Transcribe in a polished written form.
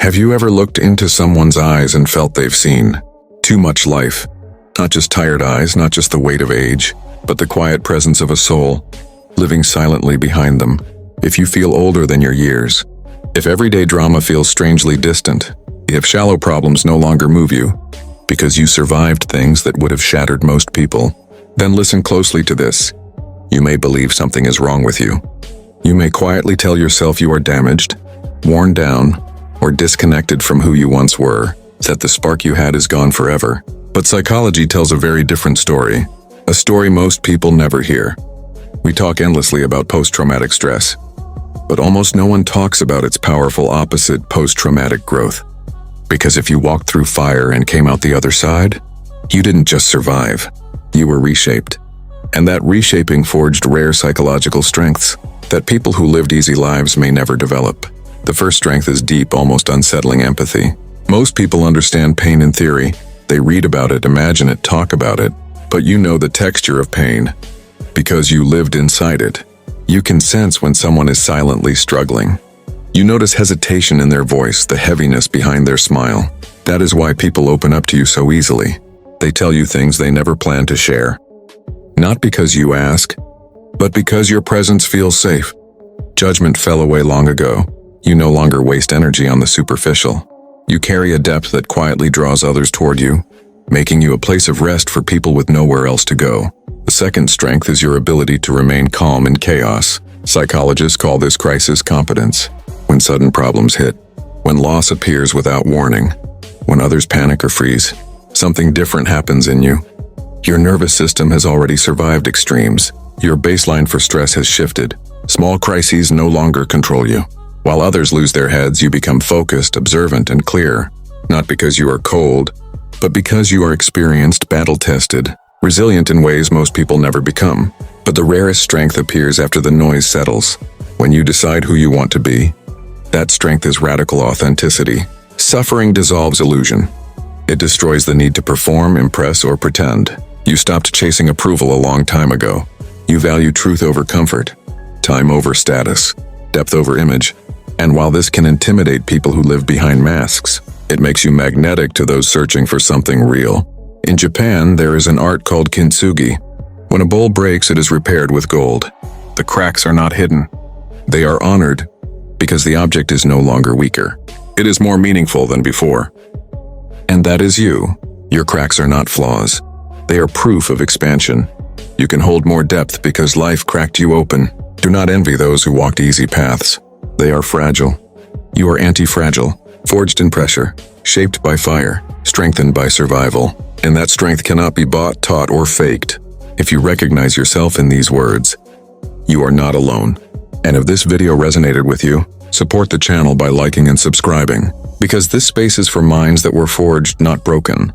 Have you ever looked into someone's eyes and felt they've seen too much life? Not just tired eyes, not just the weight of age, but the quiet presence of a soul, living silently behind them. If you feel older than your years, if everyday drama feels strangely distant, if shallow problems no longer move you, because you survived things that would have shattered most people, then listen closely to this. You may believe something is wrong with you. You may quietly tell yourself you are damaged, worn down, or disconnected from who you once were, that the spark you had is gone forever. But psychology tells a very different story, a story most people never hear. We talk endlessly about post-traumatic stress, but almost no one talks about its powerful opposite, post-traumatic growth. Because if you walked through fire and came out the other side, you didn't just survive, you were reshaped. And that reshaping forged rare psychological strengths that people who lived easy lives may never develop. The first strength is deep, almost unsettling empathy. Most people understand pain in theory. They read about it, imagine it, talk about it, but you know the texture of pain because you lived inside it. You can sense when someone is silently struggling. You notice hesitation in their voice, the heaviness behind their smile. That is why people open up to you so easily. They tell you things they never planned to share. Not because you ask, but because your presence feels safe. Judgment fell away long ago. You no longer waste energy on the superficial. You carry a depth that quietly draws others toward you, making you a place of rest for people with nowhere else to go. The second strength is your ability to remain calm in chaos. Psychologists call this crisis competence. When sudden problems hit, when loss appears without warning, when others panic or freeze, something different happens in you. Your nervous system has already survived extremes. Your baseline for stress has shifted. Small crises no longer control you. While others lose their heads, you become focused, observant, and clear. Not because you are cold, but because you are experienced, battle-tested, resilient in ways most people never become. But the rarest strength appears after the noise settles. When you decide who you want to be, that strength is radical authenticity. Suffering dissolves illusion. It destroys the need to perform, impress, or pretend. You stopped chasing approval a long time ago. You value truth over comfort, time over status, depth over image. And while this can intimidate people who live behind masks, it makes you magnetic to those searching for something real. In Japan, there is an art called kintsugi. When a bowl breaks, it is repaired with gold. The cracks are not hidden. They are honored because the object is no longer weaker. It is more meaningful than before. And that is you. Your cracks are not flaws. They are proof of expansion. You can hold more depth because life cracked you open. Do not envy those who walked easy paths. They are fragile. You are anti-fragile, forged in pressure, shaped by fire, strengthened by survival. And that strength cannot be bought, taught, or faked. If you recognize yourself in these words, you are not alone. And if this video resonated with you, support the channel by liking and subscribing. Because this space is for minds that were forged, not broken.